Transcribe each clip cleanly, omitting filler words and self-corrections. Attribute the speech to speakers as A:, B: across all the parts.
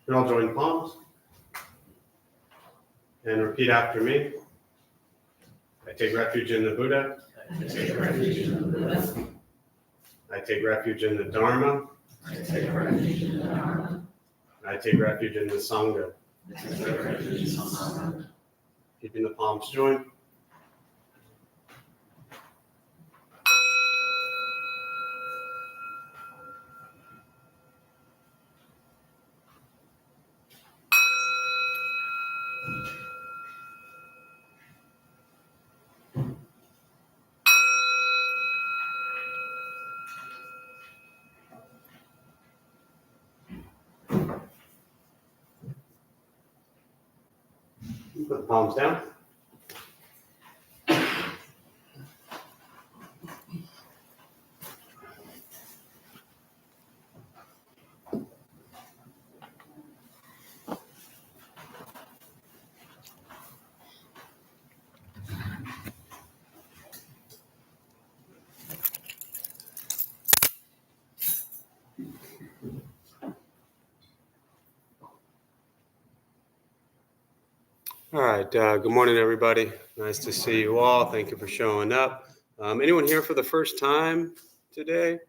A: You all join palms and repeat after me. I take refuge in the Buddha.
B: I take refuge in the Buddha.
A: I take refuge in the Dharma.
B: I take refuge in the Dharma.
A: I take refuge in the Sangha.
B: I take refuge in the Sangha.
A: Keeping the palms joined. Put the palms down. All right. Good morning, everybody. Nice to see you all. Thank you for showing up. Anyone here for the first time today?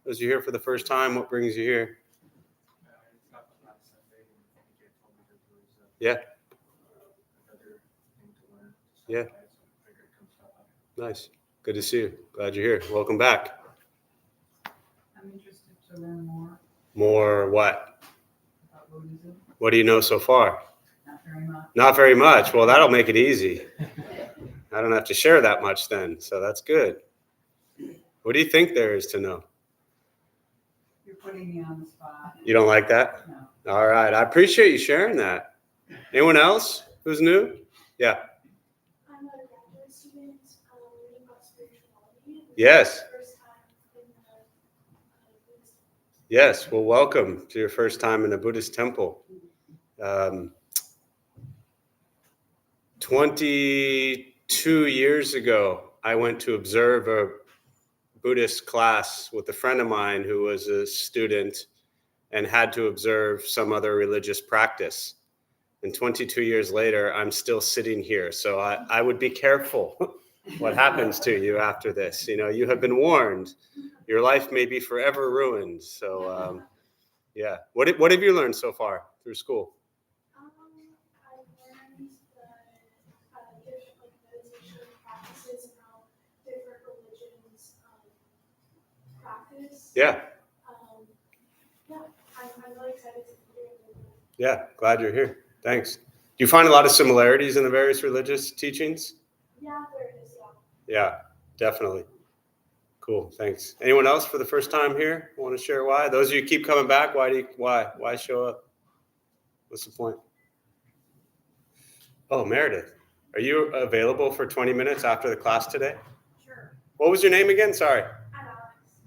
A: Those you here for the first time, what brings you here? Yeah. Yeah. Nice. Good to see you. Glad you're here. Welcome back.
C: I'm interested to learn more
A: More what?
C: about Buddhism.
A: What do you know so far?
C: Not very much.
A: Not very much. Well, that'll make it easy. I don't have to share that much then, so that's good. What do you think there is to know?
C: You're putting me on the spot.
A: You don't like that?
C: No.
A: All right. I appreciate you sharing that. Anyone else who's new? Yeah.
D: I'm a graduate student learning about spirituality.
A: Yes.
D: This is my first time in the Buddhist.
A: Yes. Well, welcome to your first time in a Buddhist temple. 22 years ago, I went to observe a Buddhist class with a friend of mine who was a student and had to observe some other religious practice. And 22 years later, I'm still sitting here. So I would be careful what happens to you after this. You know, you have been warned. Your life may be forever ruined. So, yeah. What have you learned so far through school?
D: I've learned the different meditation practices and how different religions practice.
A: Yeah.
D: I'm really excited to be here.
A: Yeah. Glad you're here. Thanks. Do you find a lot of similarities in the various religious teachings?
D: Yeah, there is.
A: Yeah, definitely. Cool. Thanks. Anyone else for the first time here? Want to share why? Those of you who keep coming back, why show up? What's the point? Oh, Meredith, are you available for 20 minutes after the class today?
C: Sure.
A: What was your name again? Sorry.
D: I'm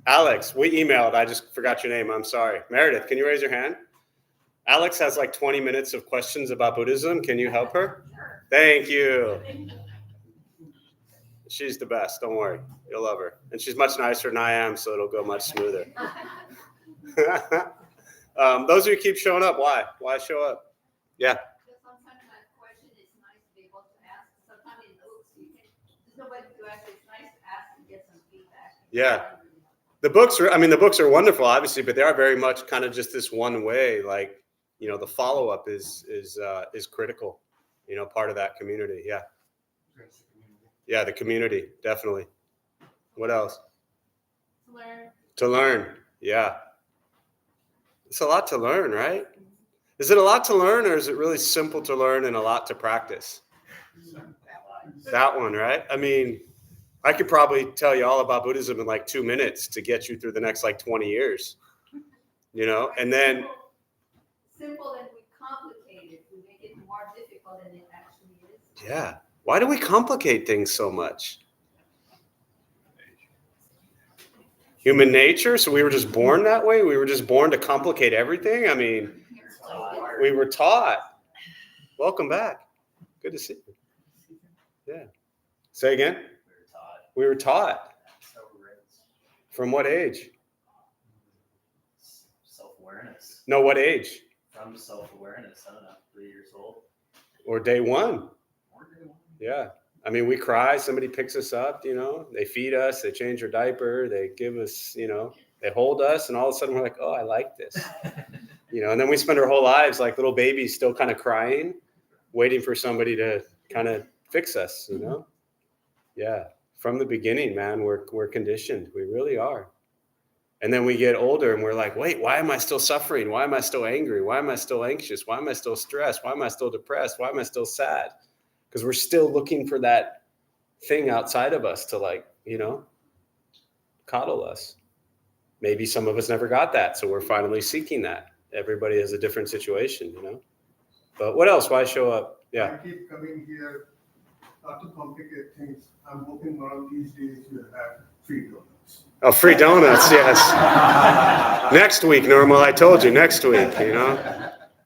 D: Alex.
A: Alex. We emailed. I just forgot your name. I'm sorry. Meredith, can you raise your hand? Alex has like 20 minutes of questions about Buddhism. Can you help her?
C: Sure.
A: Thank you. She's the best. Don't worry. You'll love her. And she's much nicer than I am, so it'll go much smoother. Those of you who keep showing up, why? Why show up? Yeah.
E: Because sometimes my question is nice to be able to ask. Sometimes in books, there's nobody to ask. It's nice to ask and get some feedback.
A: Yeah. The books are wonderful, obviously, but they are very much kind of just this one way. Like, you know, the follow-up is critical, you know, part of that community. Yeah. Yeah, the community, definitely. What else? To learn. Yeah. It's a lot to learn, right? Is it a lot to learn, or is it really simple to learn and a lot to practice? That one, right? I mean, I could probably tell you all about Buddhism in like 2 minutes to get you through the next like 20 years, you know, and then.
E: Simple and we complicate it. We make it more difficult than it actually is.
A: Yeah. Why do we complicate things so much? Human nature? So we were just born that way? We were just born to complicate everything? I mean, we were taught. Welcome back. Good to see you. Yeah. Say again? We were taught. From what age?
B: Self-awareness.
A: No, what age?
B: from self-awareness, I don't know, 3 years old.
A: Or day one.
B: Or day one.
A: Yeah. I mean, we cry, somebody picks us up, they feed us, they change our diaper, they give us, they hold us, and all of a sudden we're like, oh, I like this. And then we spend our whole lives like little babies still kind of crying, waiting for somebody to kind of fix us, Yeah. From the beginning, man, we're conditioned. We really are. And then we get older and we're like, wait, why am I still suffering? Why am I still angry? Why am I still anxious? Why am I still stressed? Why am I still depressed? Why am I still sad? Because we're still looking for that thing outside of us to coddle us. Maybe some of us never got that. So we're finally seeking that. Everybody has a different situation, But what else? Why show up? Yeah.
F: I keep coming here not to complicate things. I'm hoping one of these days you'll have free donuts.
A: Oh, free donuts, yes. Next week, Normal, I told you, next week,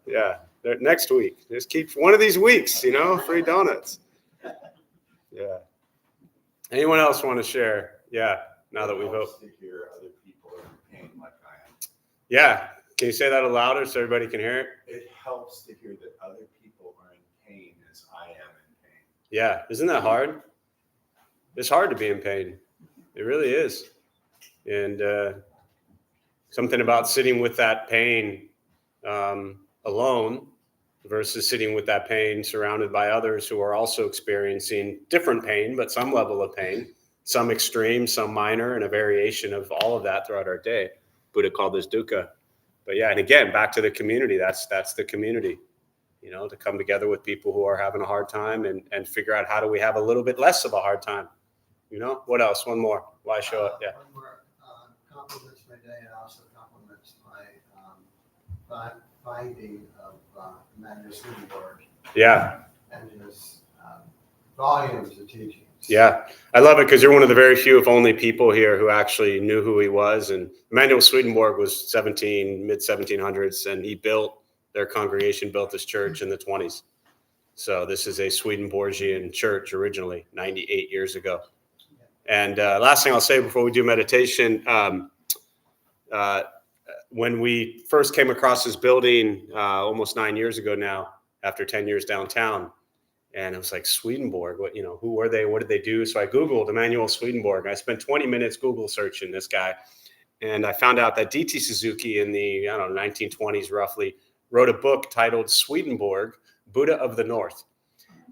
A: Yeah, next week. Just keep one of these weeks, free donuts. Yeah. Anyone else want to share? Yeah, now that we've
G: helps to hear other people are in pain like I am.
A: Yeah. Can you say that a little louder so everybody can hear it?
G: It helps to hear that other people are in pain as I am in pain.
A: Yeah. Isn't that hard? It's hard to be in pain. It really is. And something about sitting with that pain alone versus sitting with that pain surrounded by others who are also experiencing different pain, but some level of pain, some extreme, some minor, and a variation of all of that throughout our day. Buddha called this dukkha. But yeah, and again, back to the community. That's the community, to come together with people who are having a hard time and figure out how do we have a little bit less of a hard time. What else? One more. Why show up? Yeah.
H: One more compliments my day and also compliments my finding of Magnus Swedenborg
A: Yeah.
H: and his volumes of teachings.
A: Yeah, I love it because you're one of the very few, if only, people here who actually knew who he was. And Emanuel Swedenborg was mid-1700s, and he built their congregation, built this church in the 20s. So this is a Swedenborgian church originally, 98 years ago. And last thing I'll say before we do meditation, when we first came across this building almost 9 years ago now, after 10 years downtown, and it was like, Swedenborg, who were they? What did they do? So I Googled Emanuel Swedenborg. I spent 20 minutes Google searching this guy. And I found out that D.T. Suzuki in the, 1920s roughly, wrote a book titled Swedenborg, Buddha of the North.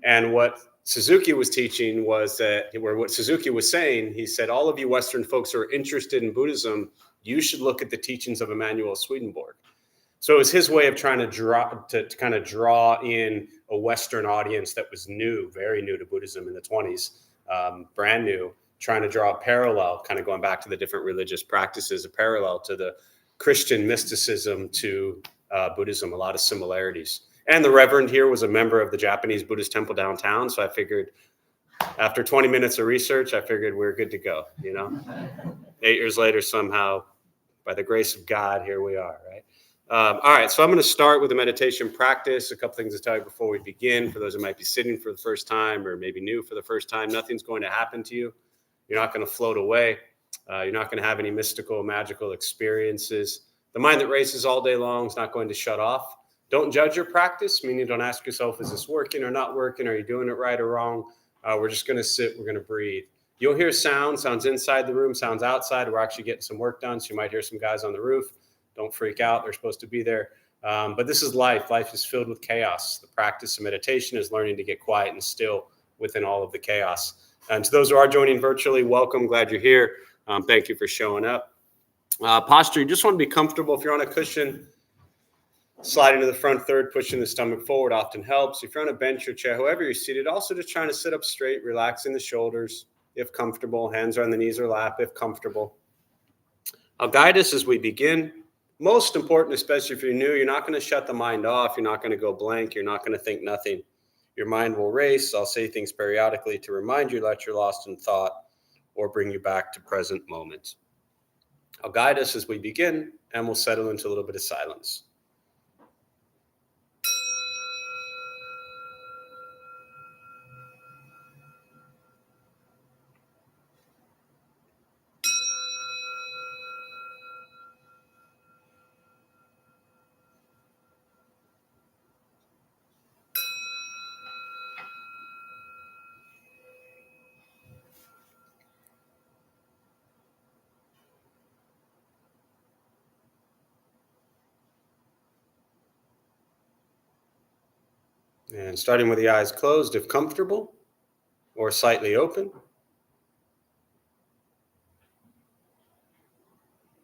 A: And what Suzuki was teaching was that, or what Suzuki was saying, he said, all of you Western folks who are interested in Buddhism, you should look at the teachings of Emanuel Swedenborg. So it was his way of trying to kind of draw in a Western audience that was new, very new to Buddhism in the 20s, brand new, trying to draw a parallel, kind of going back to the different religious practices, a parallel to the Christian mysticism to Buddhism, a lot of similarities. And the Reverend here was a member of the Japanese Buddhist temple downtown. So I figured after 20 minutes of research, I figured we're good to go, 8 years later, somehow, by the grace of God, here we are, right? All right, so I'm going to start with a meditation practice. A couple things to tell you before we begin. For those who might be sitting for the first time or maybe new for the first time, nothing's going to happen to you. You're not going to float away. You're not going to have any mystical, magical experiences. The mind that races all day long is not going to shut off. Don't judge your practice, meaning don't ask yourself, is this working or not working? Are you doing it right or wrong? We're just going to sit. We're going to breathe. You'll hear sounds inside the room, sounds outside. We're actually getting some work done, so you might hear some guys on the roof. Don't freak out. They're supposed to be there. But this is life. Life is filled with chaos. The practice of meditation is learning to get quiet and still within all of the chaos. And to those who are joining virtually, welcome. Glad you're here. Thank you for showing up. Posture, you just want to be comfortable. If you're on a cushion, sliding to the front third, pushing the stomach forward often helps. If you're on a bench or chair, however you're seated, also just trying to sit up straight, relaxing the shoulders if comfortable. Hands are on the knees or lap if comfortable. I'll guide us as we begin. Most important, especially if you're new, you're not going to shut the mind off. You're not going to go blank. You're not going to think nothing. Your mind will race. I'll say things periodically to remind you that you're lost in thought or bring you back to present moment. I'll guide us as we begin, and we'll settle into a little bit of silence. And starting with the eyes closed if comfortable, or slightly open.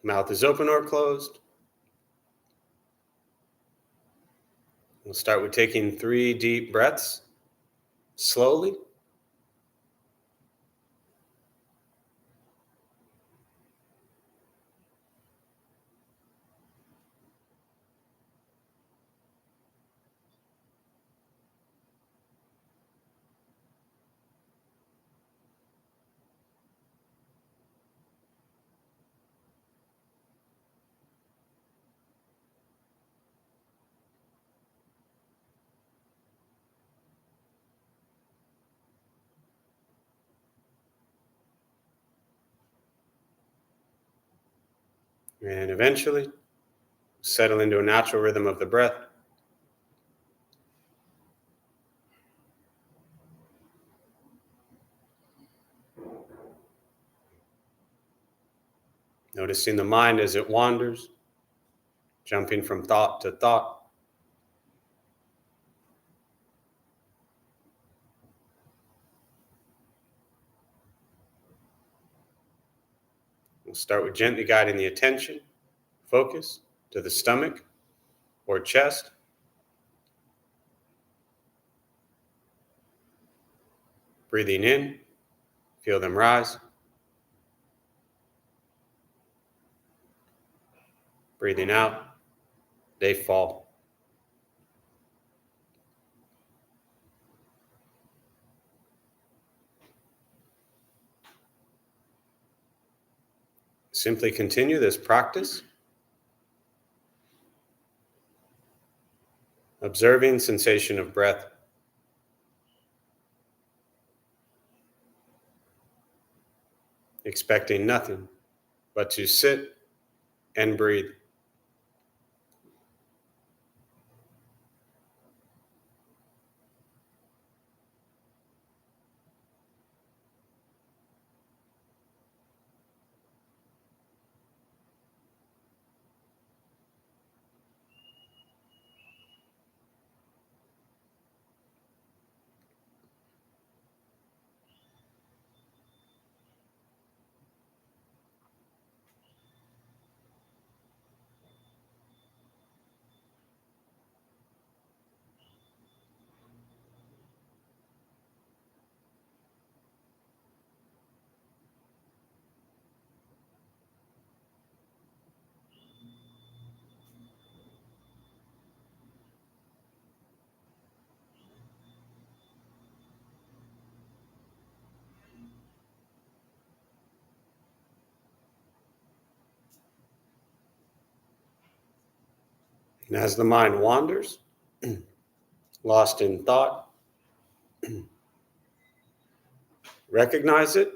A: Mouth is open or closed. We'll start with taking 3 deep breaths, slowly. And eventually, settle into a natural rhythm of the breath. Noticing the mind as it wanders, jumping from thought to thought. We'll start with gently guiding the attention, focus to the stomach or chest. Breathing in, feel them rise. Breathing out, they fall. Simply continue this practice, observing sensation of breath. Expecting nothing but to sit and breathe. And as the mind wanders, lost in thought, recognize it,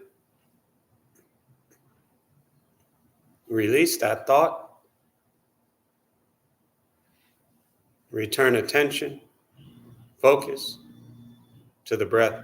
A: release that thought, return attention, focus to the breath.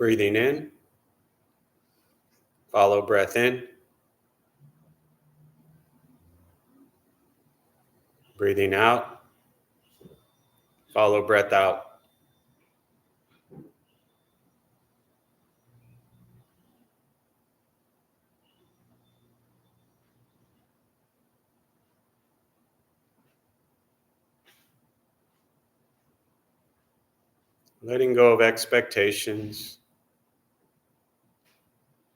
A: Breathing in, follow breath in. Breathing out, follow breath out. Letting go of expectations,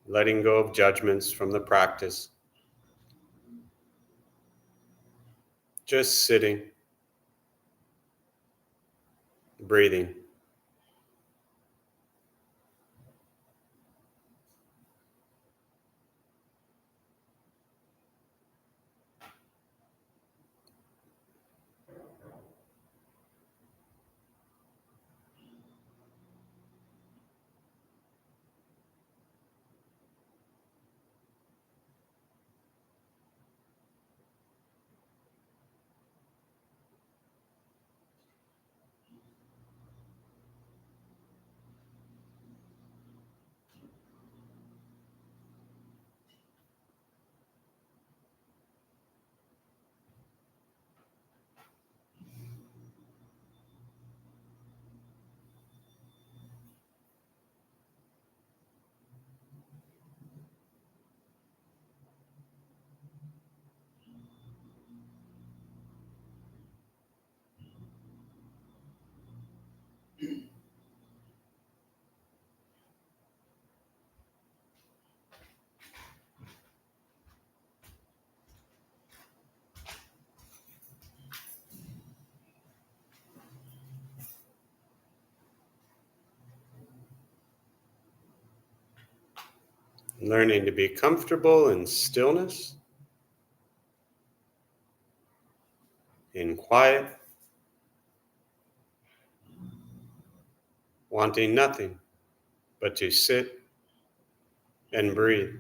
A: letting go of judgments from the practice. Just sitting, breathing. Learning to be comfortable in stillness, in quiet, wanting nothing but to sit and breathe.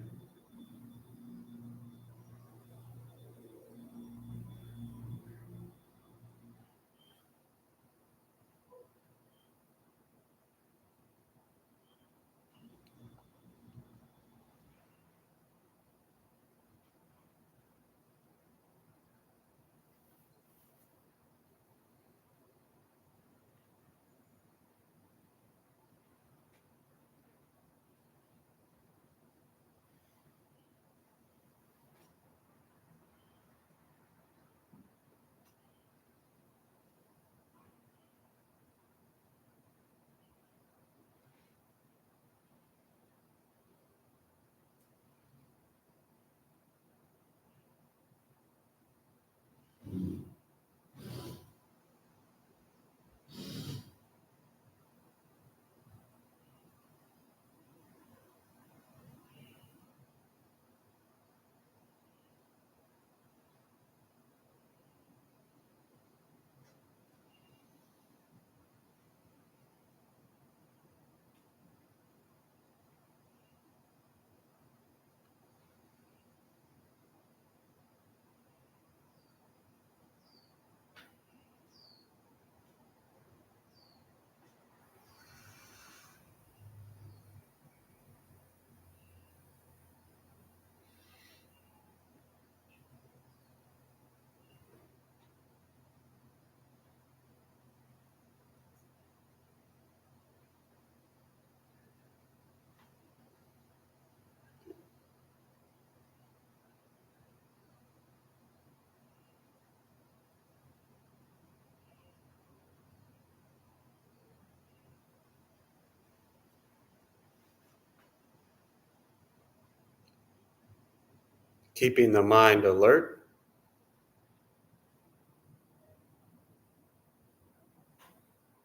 A: Keeping the mind alert,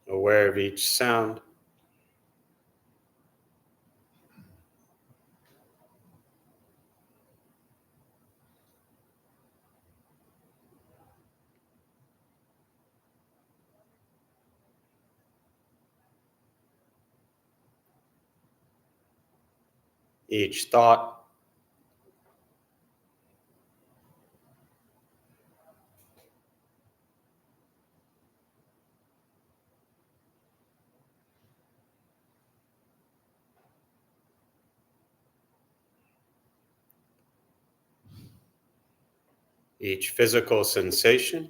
A: aware of each sound, each thought, each physical sensation,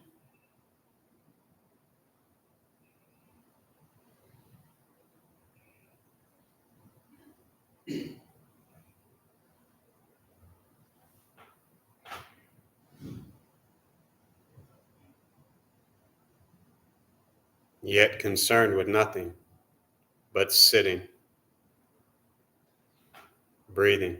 A: yet concerned with nothing but sitting, breathing.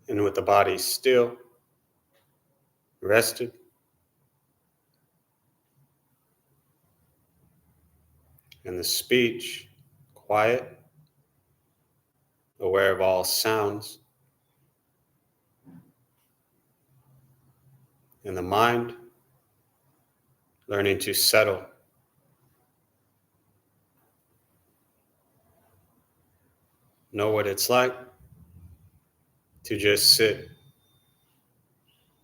A: And with the body still, rested, and the speech quiet, aware of all sounds, and the mind learning to settle, know what it's like to just sit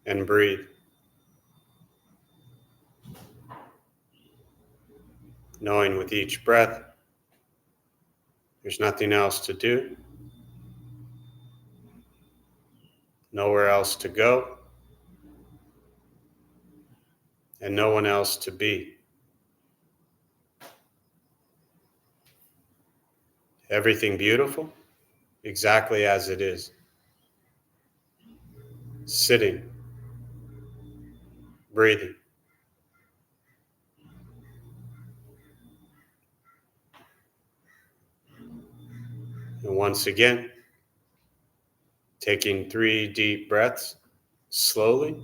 A: and breathe, knowing with each breath there's nothing else to do, nowhere else to go, and no one else to be. Everything beautiful, exactly as it is. Sitting, breathing. And once again, taking 3 deep breaths slowly.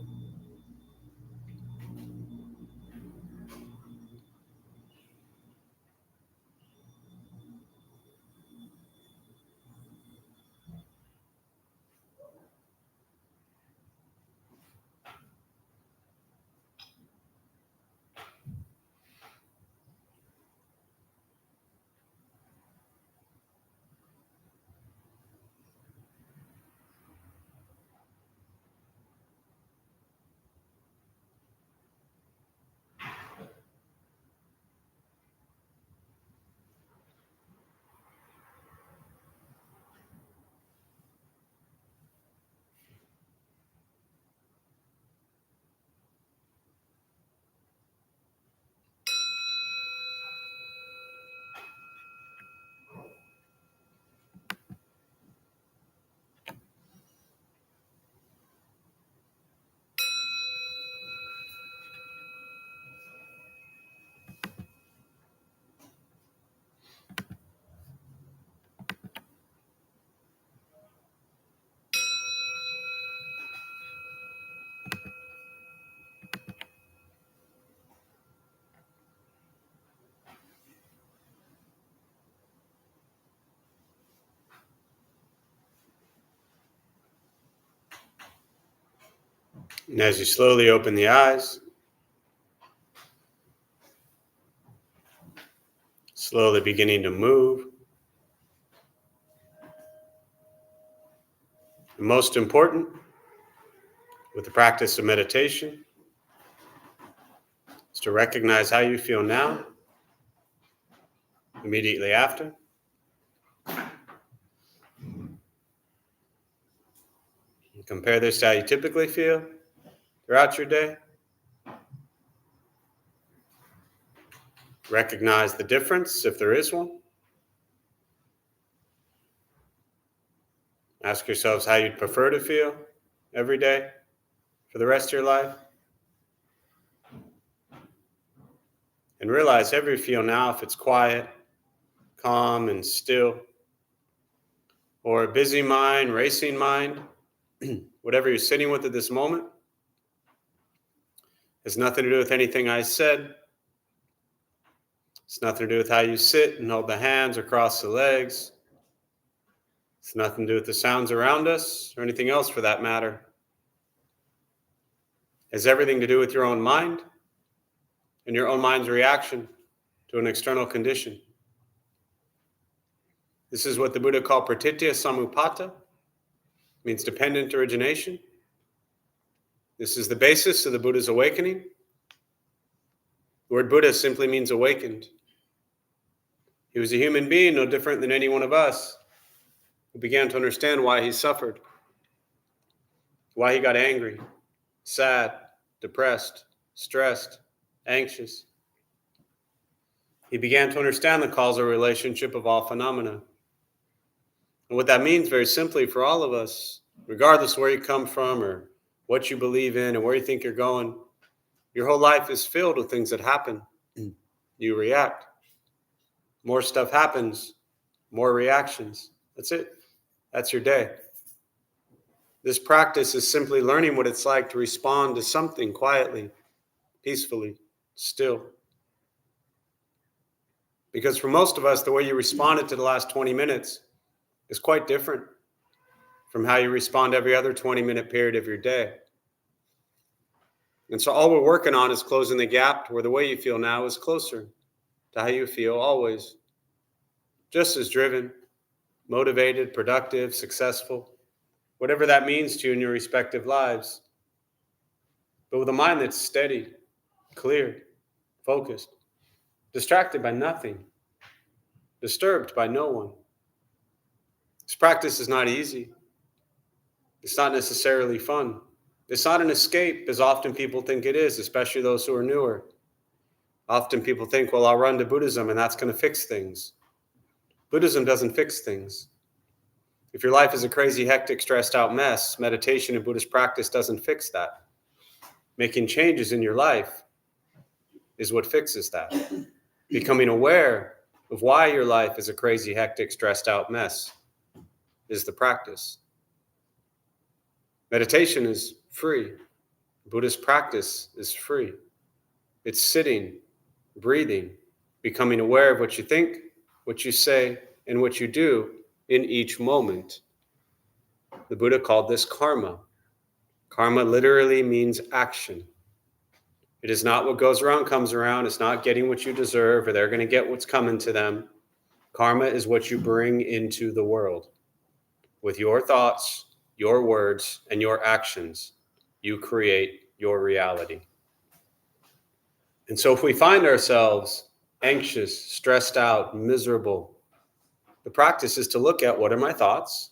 A: And as you slowly open the eyes, slowly beginning to move, and most important, with the practice of meditation, is to recognize how you feel now, immediately after. And compare this to how you typically feel throughout your day. Recognize the difference, if there is one. Ask yourselves how you'd prefer to feel every day for the rest of your life. And realize however you feel now, if it's quiet, calm, and still, or a busy mind, racing mind, whatever you're sitting with at this moment, has nothing to do with anything I said. It's nothing to do with how you sit and hold the hands or cross the legs. It's nothing to do with the sounds around us or anything else for that matter. It has everything to do with your own mind and your own mind's reaction to an external condition. This is what the Buddha called pratitya samupata, means dependent origination. This is the basis of the Buddha's awakening. The word Buddha simply means awakened. He was a human being, no different than any one of us, who began to understand why he suffered, why he got angry, sad, depressed, stressed, anxious. He began to understand the causal relationship of all phenomena. And what that means very simply for all of us, regardless where you come from or what you believe in and where you think you're going, your whole life is filled with things that happen. You react. More stuff happens, more reactions. That's it. That's your day. This practice is simply learning what it's like to respond to something quietly, peacefully, still. Because for most of us, the way you responded to the last 20 minutes is quite different from how you respond every other 20-minute period of your day. And so all we're working on is closing the gap to where the way you feel now is closer to how you feel always. Just as driven, motivated, productive, successful, whatever that means to you in your respective lives. But with a mind that's steady, clear, focused, distracted by nothing, disturbed by no one. This practice is not easy. It's not necessarily fun. It's not an escape, as often people think it is, especially those who are newer. Often people think, well, I'll run to Buddhism and that's going to fix things. Buddhism doesn't fix things. If your life is a crazy, hectic, stressed out mess, meditation and Buddhist practice doesn't fix that. Making changes in your life is what fixes that. Becoming aware of why your life is a crazy, hectic, stressed out mess is the practice. Meditation is free. Buddhist practice is free. It's sitting, breathing, becoming aware of what you think, what you say, and what you do in each moment. The Buddha called this karma. Karma literally means action. It is not what goes around comes around. It's not getting what you deserve or they're going to get what's coming to them. Karma is what you bring into the world. With your thoughts, your words, and your actions, you create your reality. And so if we find ourselves anxious, stressed out, miserable, the practice is to look at what are my thoughts,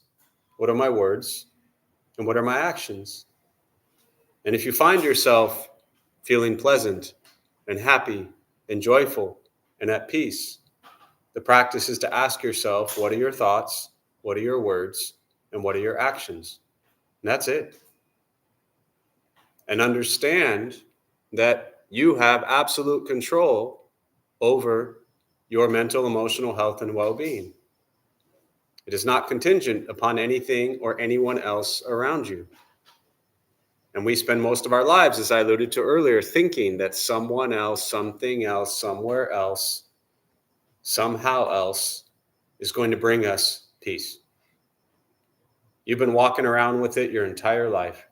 A: what are my words, and what are my actions. And if you find yourself feeling pleasant and happy and joyful and at peace, the practice is to ask yourself, what are your thoughts, what are your words, and what are your actions? And that's it. And understand that you have absolute control over your mental, emotional health and well-being. It is not contingent upon anything or anyone else around you. And we spend most of our lives, as I alluded to earlier, thinking that someone else, something else, somewhere else, somehow else is going to bring us peace. You've been walking around with it your entire life.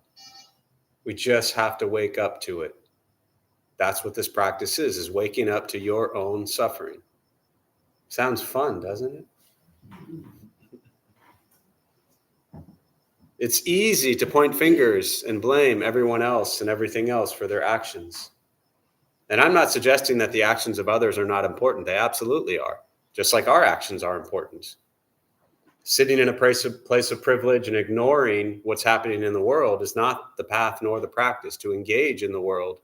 A: We just have to wake up to it. That's what this practice is waking up to your own suffering. Sounds fun, doesn't it? It's easy to point fingers and blame everyone else and everything else for their actions. And I'm not suggesting that the actions of others are not important. They absolutely are, just like our actions are important. Sitting in a place of privilege and ignoring what's happening in the world is not the path nor the practice. To engage in the world,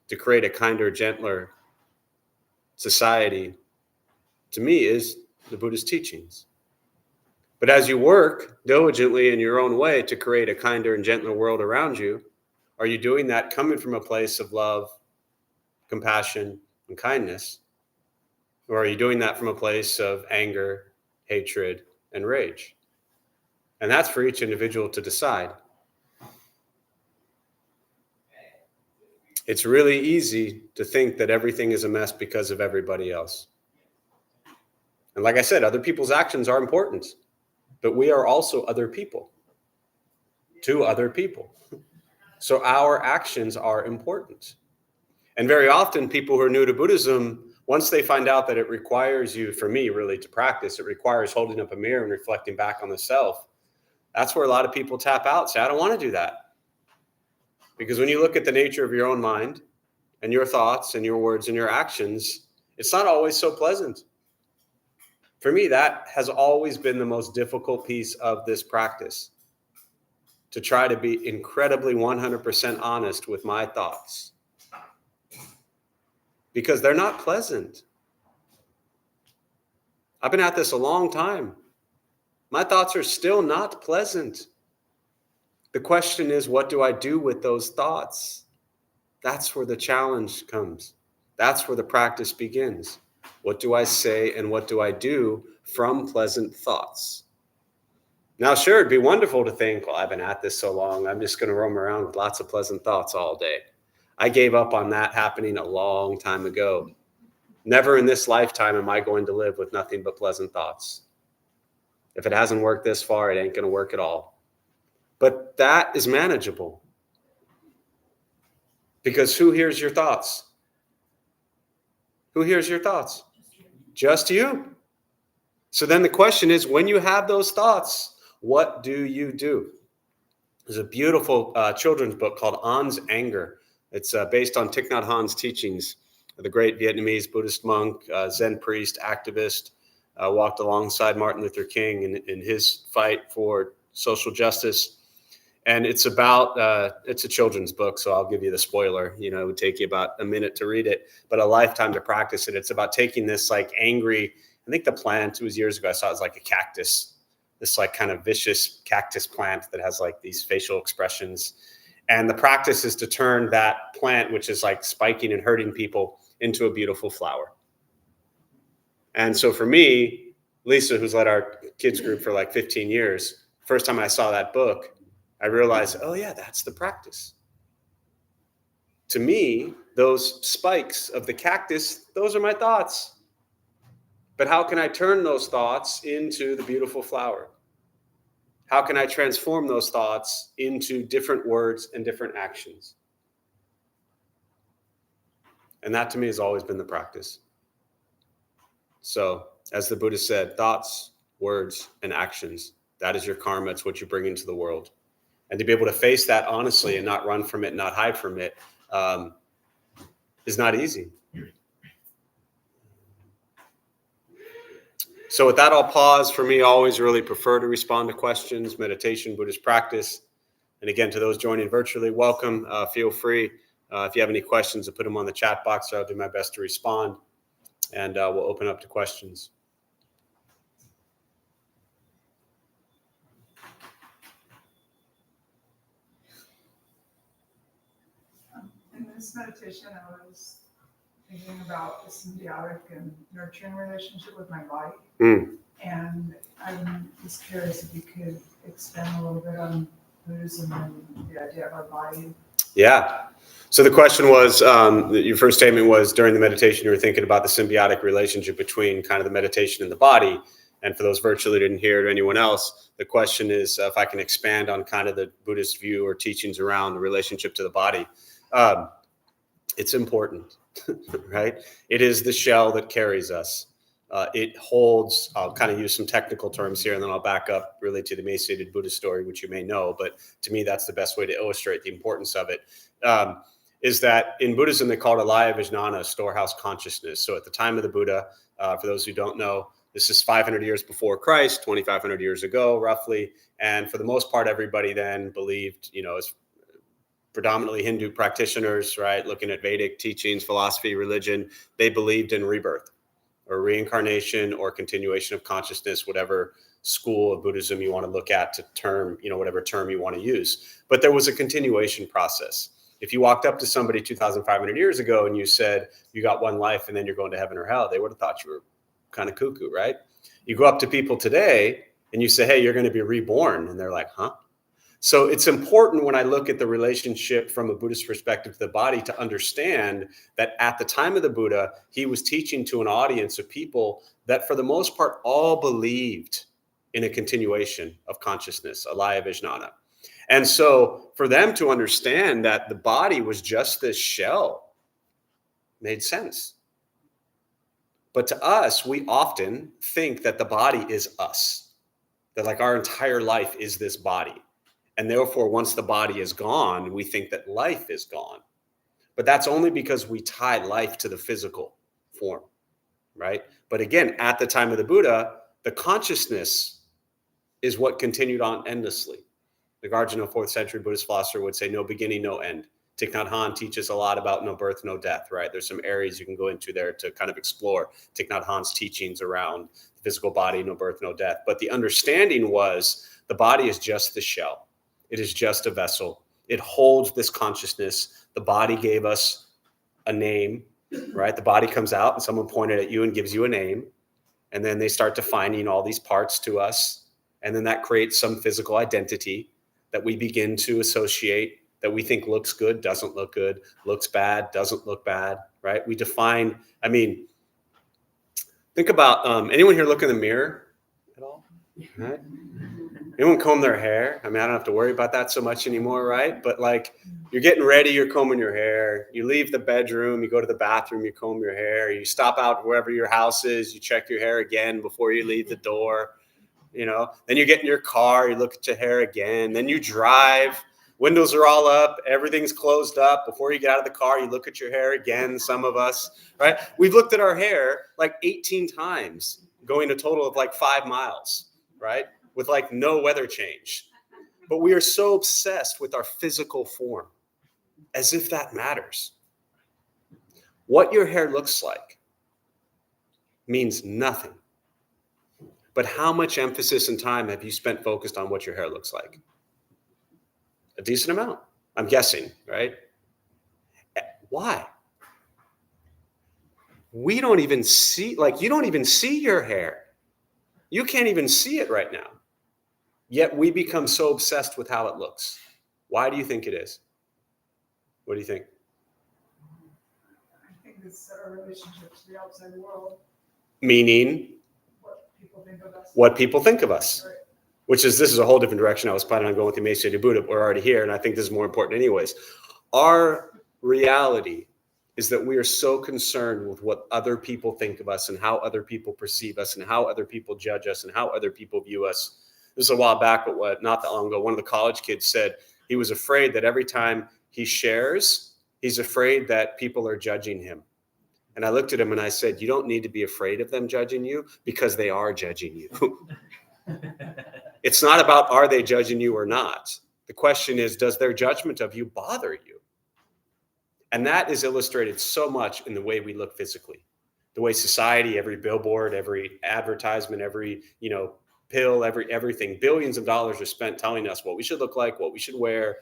A: to create a kinder, gentler society, to me, is the Buddhist teachings. But as you work diligently in your own way to create a kinder and gentler world around you, are you doing that coming from a place of love, compassion, and kindness? Or are you doing that from a place of anger, hatred, and rage? And that's for each individual to decide. It's really easy to think that everything is a mess because of everybody else. And like I said, other people's actions are important, but we are also other people to other people. So our actions are important. And very often people who are new to Buddhism, once they find out that it requires you, for me really, to practice, it requires holding up a mirror and reflecting back on the self. That's where a lot of people tap out, say, I don't want to do that. Because when you look at the nature of your own mind and your thoughts and your words and your actions, it's not always so pleasant. For me, that has always been the most difficult piece of this practice, to try to be incredibly 100% honest with my thoughts. Because they're not pleasant. I've been at this a long time. My thoughts are still not pleasant. The question is, what do I do with those thoughts? That's where the challenge comes. That's where the practice begins. What do I say and what do I do from pleasant thoughts? Now, sure, it'd be wonderful to think, well, I've been at this so long, I'm just going to roam around with lots of pleasant thoughts all day. I gave up on that happening a long time ago. Never in this lifetime am I going to live with nothing but pleasant thoughts. If it hasn't worked this far, it ain't going to work at all. But that is manageable. Because who hears your thoughts? Who hears your thoughts? Just you. So then the question is, when you have those thoughts, what do you do? There's a beautiful children's book called An's Anger. It's based on Thich Nhat Hanh's teachings, the great Vietnamese Buddhist monk, Zen priest, activist, walked alongside Martin Luther King in his fight for social justice. And it's about, it's a children's book, so I'll give you the spoiler. You know, it would take you about a minute to read it, but a lifetime to practice it. It's about taking this like angry, I think the plant, it was years ago, I saw it was like a cactus, this like kind of vicious cactus plant that has like these facial expressions. And the practice is to turn that plant, which is like spiking and hurting people, into a beautiful flower. And so for me, Lisa, who's led our kids group for like 15 years, first time I saw that book, I realized, oh yeah, that's the practice. To me, those spikes of the cactus, those are my thoughts. But how can I turn those thoughts into the beautiful flower? How can I transform those thoughts into different words and different actions? And that to me has always been the practice. So, as the Buddha said, thoughts, words, and actions, that is your karma. It's what you bring into the world. And to be able to face that honestly and not run from it, not hide from it, is not easy. So with that, I'll pause. For me, I always really prefer to respond to questions, meditation, Buddhist practice. And again, to those joining virtually, welcome. Feel free. If you have any questions, to put them on the chat box. I'll do my best to respond. And we'll open up to questions.
C: In this meditation, I was thinking about the symbiotic and nurturing relationship with my body. And I'm just curious if you could expand a little bit on Buddhism and the idea of our body.
A: Yeah. So the question was, your first statement was during the meditation, you were thinking about the symbiotic relationship between kind of the meditation and the body. And for those virtually didn't hear it or anyone else, the question is if I can expand on kind of the Buddhist view or teachings around the relationship to the body. It's important, right? It is the shell that carries us. It holds, I'll kind of use some technical terms here, and then I'll back up really to the emaciated Buddha story, which you may know, but to me, that's the best way to illustrate the importance of it. Is that in Buddhism, they call it alaya vijnana, storehouse consciousness. So at the time of the Buddha, for those who don't know, this is 500 years before Christ, 2,500 years ago, roughly. And for the most part, everybody then believed, as predominantly Hindu practitioners, right, looking at Vedic teachings, philosophy, religion, they believed in rebirth or reincarnation or continuation of consciousness, whatever school of Buddhism you want to look at to term, whatever term you want to use. But there was a continuation process. If you walked up to somebody 2,500 years ago and you said, you got one life and then you're going to heaven or hell, they would have thought you were kind of cuckoo, right? You go up to people today and you say, hey, you're going to be reborn. And they're like, huh? So it's important when I look at the relationship from a Buddhist perspective to the body to understand that at the time of the Buddha, he was teaching to an audience of people that for the most part all believed in a continuation of consciousness, alaya vijnana. And so for them to understand that the body was just this shell made sense. But to us, we often think that the body is us, that like our entire life is this body. And therefore, once the body is gone, we think that life is gone. But that's only because we tie life to the physical form, right? But again, at the time of the Buddha, the consciousness is what continued on endlessly. The Nagarjuna, 4th century Buddhist philosopher, would say no beginning, no end. Thich Nhat Hanh teaches a lot about no birth, no death, right? There's some areas you can go into there to kind of explore Thich Nhat Hanh's teachings around the physical body, no birth, no death. But the understanding was the body is just the shell. It is just a vessel. It holds this consciousness. The body gave us a name, right? The body comes out and someone pointed at you and gives you a name. And then they start defining all these parts to us. And then that creates some physical identity that we begin to associate, that we think looks good, doesn't look good, looks bad, doesn't look bad, right? We define, think about, anyone here look in the mirror at all? Right? Anyone comb their hair? I don't have to worry about that so much anymore, right? But like you're getting ready, you're combing your hair, you leave the bedroom, you go to the bathroom, you comb your hair, you stop out wherever your house is, you check your hair again before you leave the door, then you get in your car, you look at your hair again, then you drive, windows are all up, everything's closed up. Before you get out of the car, you look at your hair again, some of us, right? We've looked at our hair like 18 times, going a total of like 5 miles, right? With like no weather change. But we are so obsessed with our physical form, as if that matters. What your hair looks like means nothing. But how much emphasis and time have you spent focused on what your hair looks like? A decent amount, I'm guessing, right? Why? We don't even see, you don't even see your hair. You can't even see it right now. Yet we become so obsessed with how it looks. Why do you think it is? What do you think?
C: I think it's our relationship to the outside world.
A: Meaning?
C: What people think of us.
A: What people think of us.
C: Right.
A: This is a whole different direction. I was planning on going with the emaciated Buddha, but we're already here, and I think this is more important anyways. Our reality is that we are so concerned with what other people think of us and how other people perceive us and how other people judge us and how other people view us. This was a while back, but not that long ago, one of the college kids said he was afraid that every time he shares, he's afraid that people are judging him. And I looked at him and I said, you don't need to be afraid of them judging you because they are judging you. It's not about are they judging you or not. The question is, does their judgment of you bother you? And that is illustrated so much in the way we look physically. The way society, every billboard, every advertisement, every, pill, everything, billions of dollars are spent telling us what we should look like, what we should wear,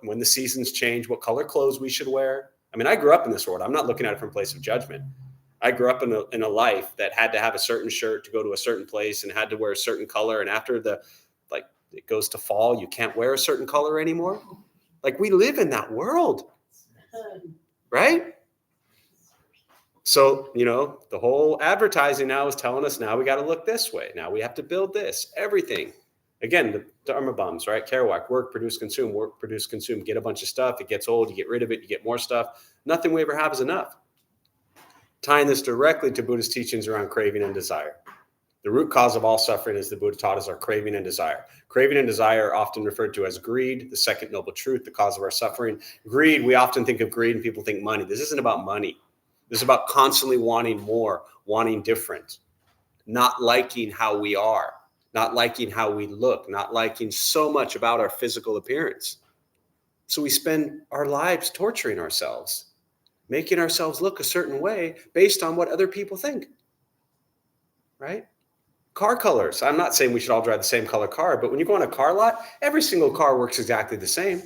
A: when the seasons change, what color clothes we should wear. I grew up in this world. I'm not looking at it from a place of judgment. I grew up in a life that had to have a certain shirt to go to a certain place and had to wear a certain color. And after it goes to fall, you can't wear a certain color anymore. We live in that world, right? So, the whole advertising now is telling us now we got to look this way. Now we have to build this, everything. Again, the Dharma bums, right? Kerouac, work, produce, consume, get a bunch of stuff. It gets old, you get rid of it, you get more stuff. Nothing we ever have is enough. Tying this directly to Buddhist teachings around craving and desire. The root cause of all suffering, as the Buddha taught us, are craving and desire. Craving and desire are often referred to as greed, the second noble truth, the cause of our suffering. Greed, we often think of greed and people think money. This isn't about money. This is about constantly wanting more, wanting different, not liking how we are, not liking how we look, not liking so much about our physical appearance. So we spend our lives torturing ourselves, making ourselves look a certain way based on what other people think, right? Car colors. I'm not saying we should all drive the same color car, but when you go on a car lot, every single car works exactly the same.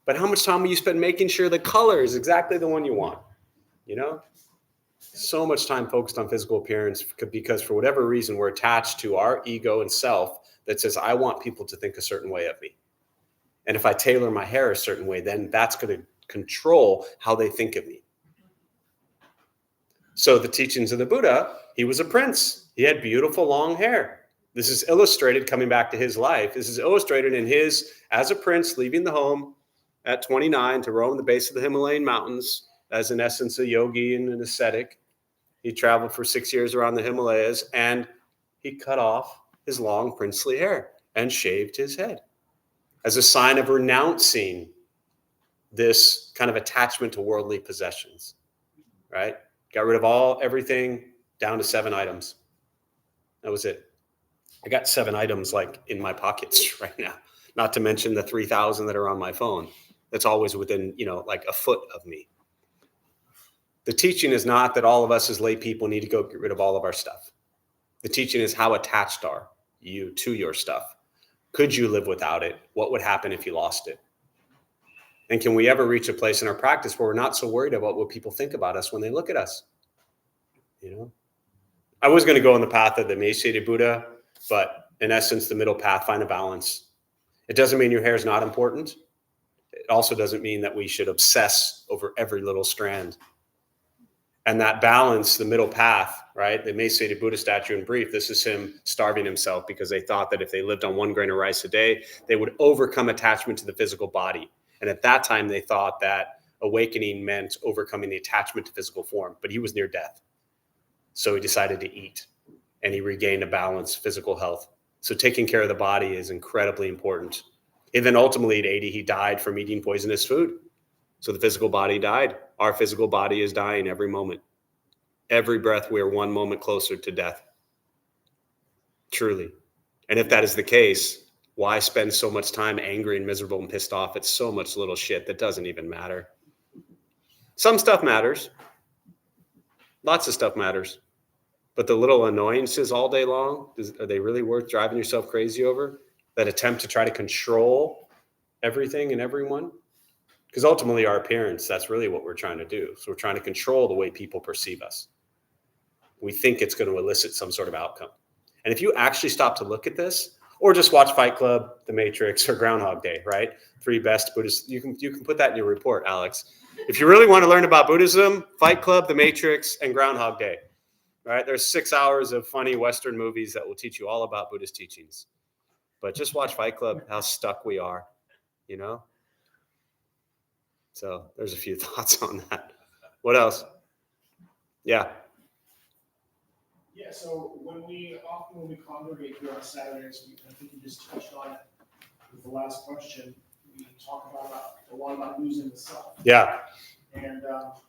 A: But how much time will you spend making sure the color is exactly the one you want? So much time focused on physical appearance because for whatever reason, we're attached to our ego and self that says, I want people to think a certain way of me. And if I tailor my hair a certain way, then that's going to control how they think of me. So the teachings of the Buddha, he was a prince. He had beautiful long hair. This is illustrated, coming back to his life, this is illustrated in his, as a prince, leaving the home at 29 to roam the base of the Himalayan mountains as in essence a yogi and an ascetic. He traveled for 6 years around the Himalayas, and he cut off his long princely hair and shaved his head as a sign of renouncing this kind of attachment to worldly possessions, right? Got rid of everything down to 7 items. That was it. I got 7 items like in my pockets right now, not to mention the 3,000 that are on my phone. That's always within, like a foot of me. The teaching is not that all of us as lay people need to go get rid of all of our stuff. The teaching is how attached are you to your stuff? Could you live without it? What would happen if you lost it? And can we ever reach a place in our practice where we're not so worried about what people think about us when they look at us? I was going to go on the path of the emaciated Buddha, but in essence, the middle path, find a balance. It doesn't mean your hair is not important. It also doesn't mean that we should obsess over every little strand. And that balance, the middle path, right? The emaciated Buddha statue in brief, this is him starving himself because they thought that if they lived on 1 grain of rice a day, they would overcome attachment to the physical body. And at that time, they thought that awakening meant overcoming the attachment to physical form, but he was near death. So he decided to eat, and he regained a balance, physical health. So taking care of the body is incredibly important. And then ultimately at 80, he died from eating poisonous food. So the physical body died. Our physical body is dying every moment. Every breath, we are 1 moment closer to death. Truly. And if that is the case, why spend so much time angry and miserable and pissed off at so much little shit that doesn't even matter? Some stuff matters. Lots of stuff matters. But the little annoyances all day long, are they really worth driving yourself crazy over? That attempt to try to control everything and everyone? Because ultimately our appearance, that's really what we're trying to do. So we're trying to control the way people perceive us. We think it's going to elicit some sort of outcome. And if you actually stop to look at this, or just watch Fight Club, The Matrix, or Groundhog Day, right? 3 best Buddhist, you can put that in your report, Alex. If you really want to learn about Buddhism, Fight Club, The Matrix, and Groundhog Day, right? There's 6 hours of funny Western movies that will teach you all about Buddhist teachings. But just watch Fight Club, how stuck we are, So there's a few thoughts on that. What else? Yeah.
I: Yeah, so when we congregate here on Saturdays, I think you just touched on it with the last question. We talk a lot about losing the self.
A: Yeah.
I: And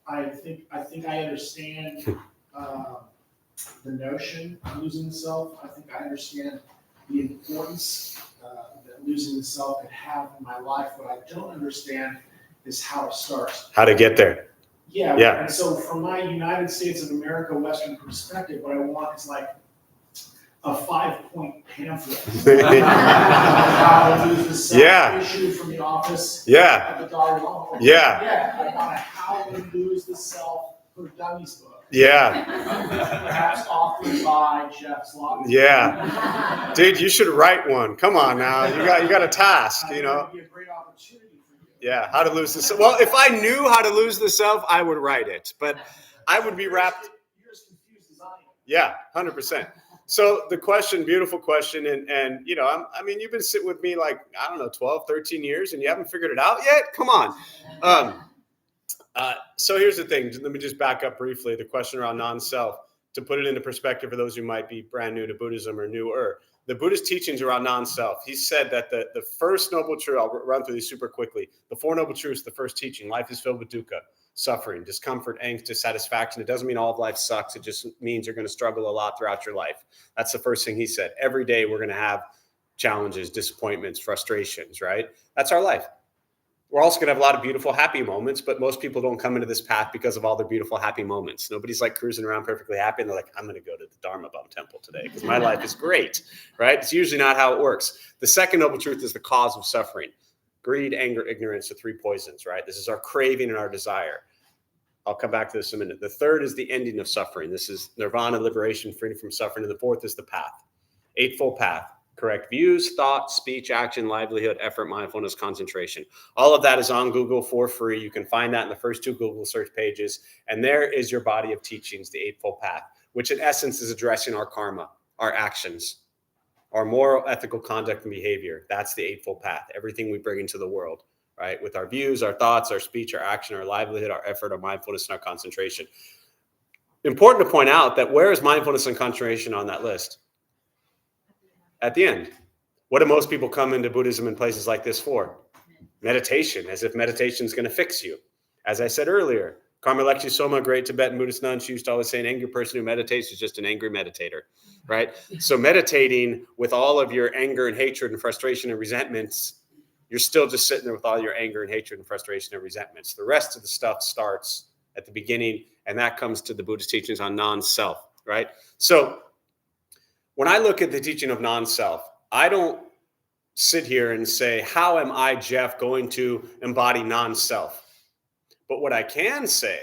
I: I think I understand the notion of losing the self. I think I understand the importance that losing the self can have in my life. What I don't understand is how it starts.
A: How to get there.
I: Yeah. And so from my United States of America Western perspective, what I want is like a 5-point pamphlet. How to lose the self issued from the office at the Dalai Lama. I want a how to lose the self for dummies book. Perhaps authored by Jeff Zlotnik.
A: Dude, you should write one. Come on now. You got a task,
I: It would be a great opportunity for you.
A: How to lose the self. Well, if I knew how to lose the self, I would write it. But I would be wrapped.
I: You're as confused as I am.
A: Yeah, 100%. So the question, beautiful question. And you know, I mean, you've been sitting with me like, I don't know, 12, 13 years and you haven't figured it out yet? Come on. So here's the thing. Let me just back up briefly. The question around non-self, to put it into perspective for those who might be brand new to Buddhism or newer. The Buddhist teachings around non-self, he said that the first noble truth, I'll run through these super quickly. The Four Noble Truths, the first teaching, life is filled with dukkha, suffering, discomfort, angst, dissatisfaction. It doesn't mean all of life sucks. It just means you're going to struggle a lot throughout your life. That's the first thing he said. Every day we're going to have challenges, disappointments, frustrations, right? That's our life. We're also going to have a lot of beautiful, happy moments, but most people don't come into this path because of all their beautiful, happy moments. Nobody's like cruising around perfectly happy and they're like, I'm going to go to the Dharma Bum Temple today because my life is great, right? It's usually not how it works. The second noble truth is the cause of suffering. Greed, anger, ignorance, the three poisons, right? This is our craving and our desire. I'll come back to this in a minute. The third is the ending of suffering. This is nirvana, liberation, freedom from suffering. And the fourth is the path. Eightfold Path. Correct views, thought, speech, action, livelihood, effort, mindfulness, concentration. All of that is on Google for free. You can find that in the first 2 Google search pages. And there is your body of teachings, the Eightfold Path, which in essence is addressing our karma, our actions, our moral, ethical conduct and behavior. That's the Eightfold Path, everything we bring into the world, right? With our views, our thoughts, our speech, our action, our livelihood, our effort, our mindfulness, and our concentration. Important to point out that where is mindfulness and concentration on that list? At the end. What do most people come into Buddhism in places like this for? Meditation, as if meditation is going to fix you. As I said earlier, Karma Leksha Soma, great Tibetan Buddhist nun, she used to always say an angry person who meditates is just an angry meditator, right? So meditating with all of your anger and hatred and frustration and resentments, you're still just sitting there with all your anger and hatred and frustration and resentments. The rest of the stuff starts at the beginning, and that comes to the Buddhist teachings on non-self, right? So when I look at the teaching of non-self, I don't sit here and say, how am I, Jeff, going to embody non-self? But what I can say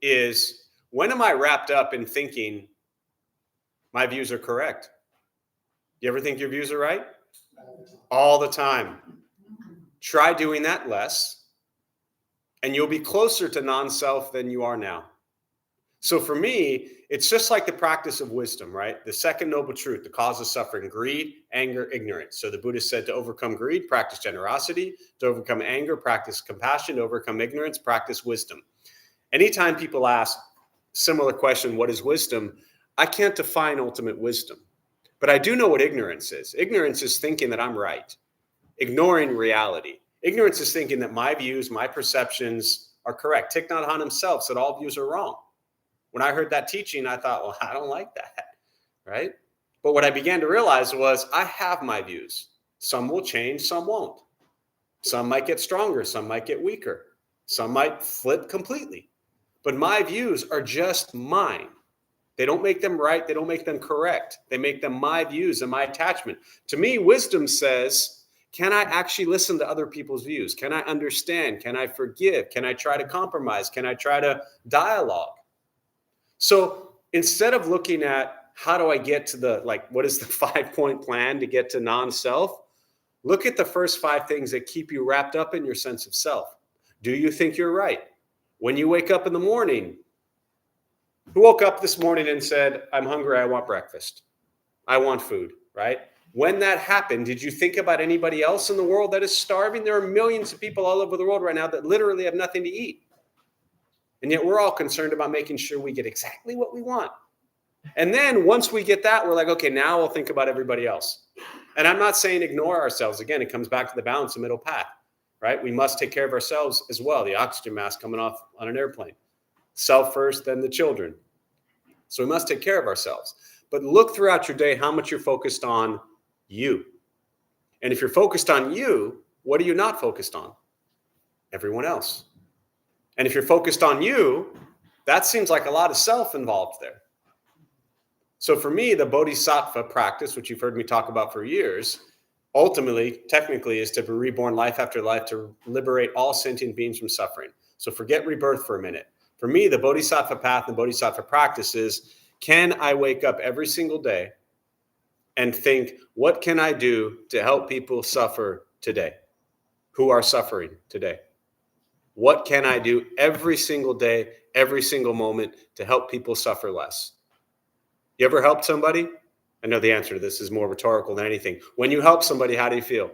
A: is, when am I wrapped up in thinking my views are correct? You ever think your views are right? All the time. Try doing that less, and you'll be closer to non-self than you are now. So for me, it's just like the practice of wisdom, right? The second noble truth, the cause of suffering, greed, anger, ignorance. So the Buddhist said to overcome greed, practice generosity. To overcome anger, practice compassion. To overcome ignorance, practice wisdom. Anytime people ask similar question, what is wisdom? I can't define ultimate wisdom, but I do know what ignorance is. Ignorance is thinking that I'm right, ignoring reality. Ignorance is thinking that my views, my perceptions are correct. Thich Nhat Hanh himself said all views are wrong. When I heard that teaching, I thought, well, I don't like that, right? But what I began to realize was I have my views. Some will change, some won't. Some might get stronger, some might get weaker. Some might flip completely. But my views are just mine. They don't make them right. They don't make them correct. They make them my views and my attachment. To me, wisdom says, can I actually listen to other people's views? Can I understand? Can I forgive? Can I try to compromise? Can I try to dialogue? So instead of looking at how do I get to the, like, what is the 5-point plan to get to non-self? Look at the first 5 things that keep you wrapped up in your sense of self. Do you think you're right? When you wake up in the morning, who woke up this morning and said, I'm hungry, I want breakfast. I want food, right? When that happened, did you think about anybody else in the world that is starving? There are millions of people all over the world right now that literally have nothing to eat. And yet we're all concerned about making sure we get exactly what we want. And then once we get that, we're like, okay, now we'll think about everybody else. And I'm not saying ignore ourselves. Again, it comes back to the balance, the middle path, right? We must take care of ourselves as well. The oxygen mask coming off on an airplane. Self first, then the children. So we must take care of ourselves. But look throughout your day how much you're focused on you. And if you're focused on you, what are you not focused on? Everyone else. And if you're focused on you, that seems like a lot of self involved there. So for me, the Bodhisattva practice, which you've heard me talk about for years, ultimately, technically, is to be reborn life after life to liberate all sentient beings from suffering. So forget rebirth for a minute. For me, the Bodhisattva path and Bodhisattva practice is, can I wake up every single day and think, what can I do to help people suffer today, who are suffering today? What can I do every single day, every single moment to help people suffer less? You ever helped somebody? I know the answer to this is more rhetorical than anything. When you help somebody, how do you feel?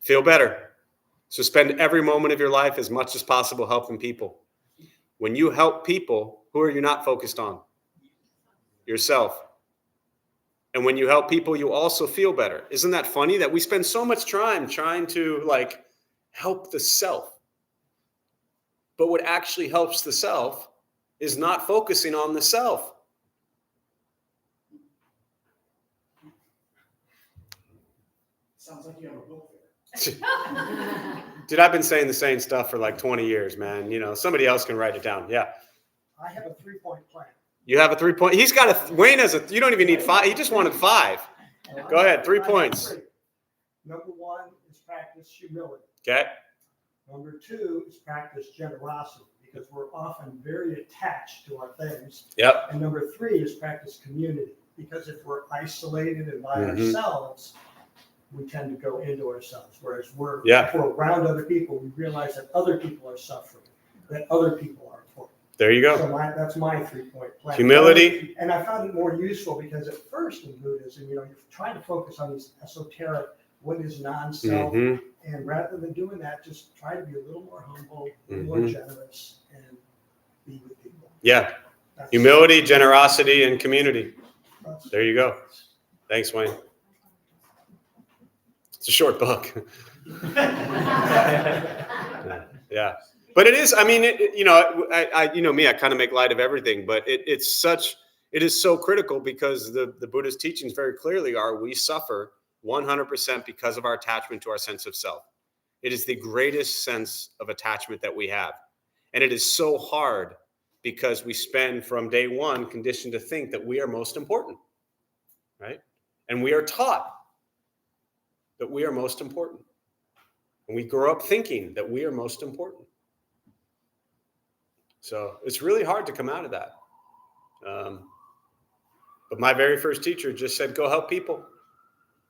A: Feel better. So spend every moment of your life as much as possible helping people. When you help people, who are you not focused on? Yourself. And when you help people, you also feel better. Isn't that funny that we spend so much time trying to like help the self? But what actually helps the self is not focusing on the self.
I: Sounds like you have a book there.
A: Dude, I've been saying the same stuff for like 20 years, man. You know, somebody else can write it down. Yeah.
H: I have a 3-point plan.
A: You have a 3-point. He's got a, Wayne has a, you don't even need 5. He just wanted 5. Go ahead, 3 points.
H: Number 1 is practice humility.
A: Okay.
H: Number 2 is practice generosity, because we're often very attached to our things.
A: Yep.
H: And number 3 is practice community, because if we're isolated and by ourselves, we tend to go into ourselves. Whereas if we're around other people, we realize that other people are suffering, that other people are important.
A: There you go.
H: So that's my 3-point plan.
A: Humility.
H: And I found it more useful because at first in Buddhism, you're trying to focus on these esoteric, what is non-self, and rather than doing that, just try to be a little more humble, a little more generous, and be with people.
A: Yeah. Humility, generosity, and community. There you go. Thanks, Wayne. It's a short book. Yeah. But it is, I mean, you know me, I kind of make light of everything, but it is so critical because the Buddhist teachings very clearly are we suffer 100% because of our attachment to our sense of self. It is the greatest sense of attachment that we have. And it is so hard because we spend from day one conditioned to think that we are most important, right? And we are taught that we are most important. And we grow up thinking that we are most important. So it's really hard to come out of that. But my very first teacher just said, go help people.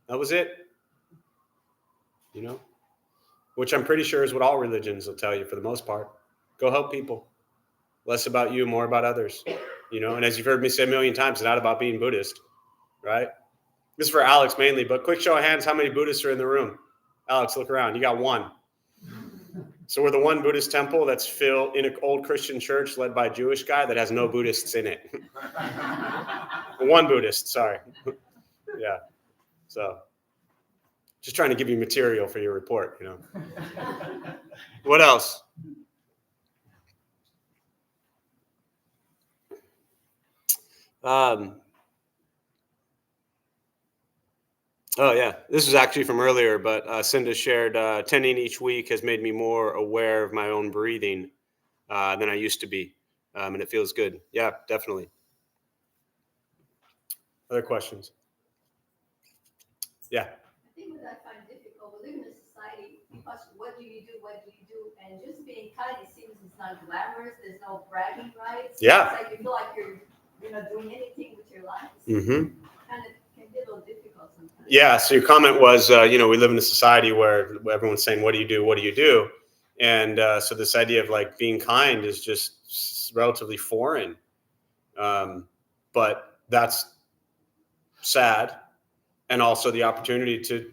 A: That was it. You know, which I'm pretty sure is what all religions will tell you for the most part. Go help people. Less about you, more about others. You know, and as you've heard me say a million times, it's not about being Buddhist, right? This is for Alex mainly, but quick show of hands, how many Buddhists are in the room? Alex, look around. You got 1. So we're the one Buddhist temple that's filled in an old Christian church led by a Jewish guy that has no Buddhists in it. 1 Buddhist, sorry. Yeah. So just trying to give you material for your report, you know. What else? Oh, yeah. This is actually from earlier, but Cinda shared, attending each week has made me more aware of my own breathing than I used to be. And it feels good. Yeah, definitely. Other questions? Yeah.
E: I think what I find difficult, we live in a society, because what do you do, and just being kind, it seems it's not glamorous, there's no bragging rights.
A: Yeah.
E: It's like you feel like you're not doing anything with your life.
A: Mm-hmm.
E: Kind of can be a little difficult sometimes.
A: Yeah, so your comment was, we live in a society where everyone's saying, what do you do? What do you do? And so this idea of like being kind is just relatively foreign. But that's sad. And also the opportunity to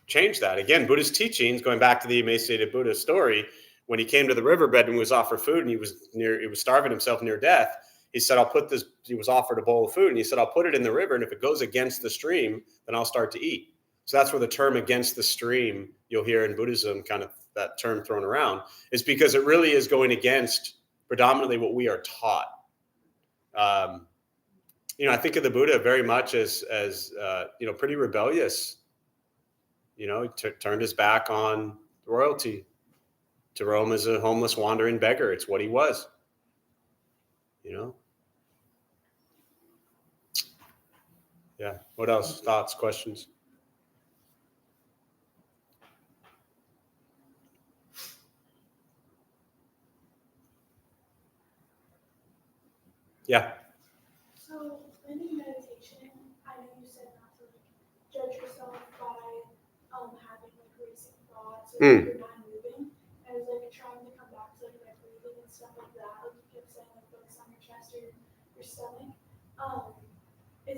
A: change that. Again, Buddhist teachings, going back to the emaciated Buddha story, when he came to the riverbed and was offered food and he was starving himself near death, he said, he was offered a bowl of food and he said, I'll put it in the river. And if it goes against the stream, then I'll start to eat. So that's where the term against the stream, you'll hear in Buddhism, kind of that term thrown around, is because it really is going against predominantly what we are taught. I think of the Buddha very much as pretty rebellious. He turned his back on royalty to roam as a homeless wandering beggar. It's what he was. Yeah. What else? Thoughts, questions? Yeah.
D: So in meditation, I know you said not to judge yourself by having racing thoughts or your mind moving. And stuff like that, like you kept saying, like focus on your chest or your stomach. Do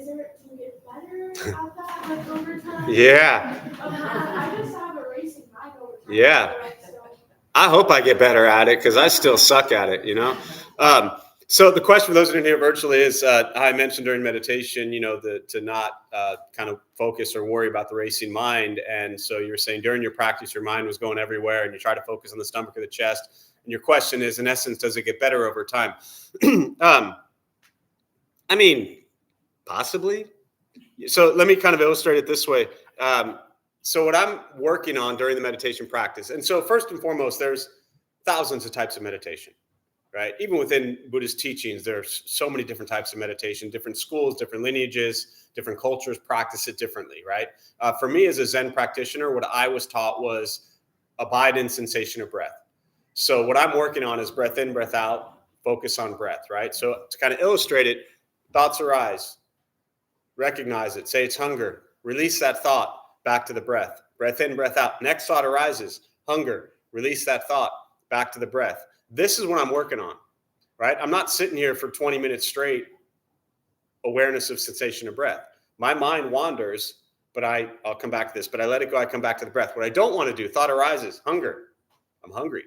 D: you get better at that, like over time?
A: Yeah.
D: I just have a racing mind over time.
A: Yeah.
D: So,
A: I hope I get better at it because I still suck at it, you know? So the question for those who didn't hear virtually is, I mentioned during meditation, you know, to not kind of focus or worry about the racing mind. And so you were saying during your practice, your mind was going everywhere and you try to focus on the stomach or the chest. And your question is, in essence, does it get better over time? I mean, possibly. So let me kind of illustrate it this way. So what I'm working on during the meditation practice, and so first and foremost, there's thousands of types of meditation, right? Even within Buddhist teachings, there's so many different types of meditation, different schools, different lineages, different cultures practice it differently, right? For me as a Zen practitioner, what I was taught was abide in sensation of breath. So what I'm working on is breath in, breath out, focus on breath, right? So to kind of illustrate it, thoughts arise, recognize it, say it's hunger, release that thought, back to the breath. Breath in, breath out. Next thought arises, hunger, release that thought, back to the breath. This is what I'm working on, right? I'm not sitting here for 20 minutes straight, awareness of sensation of breath. My mind wanders, but I'll come back to this, but I let it go, I come back to the breath. What I don't want to do, thought arises, hunger. I'm hungry.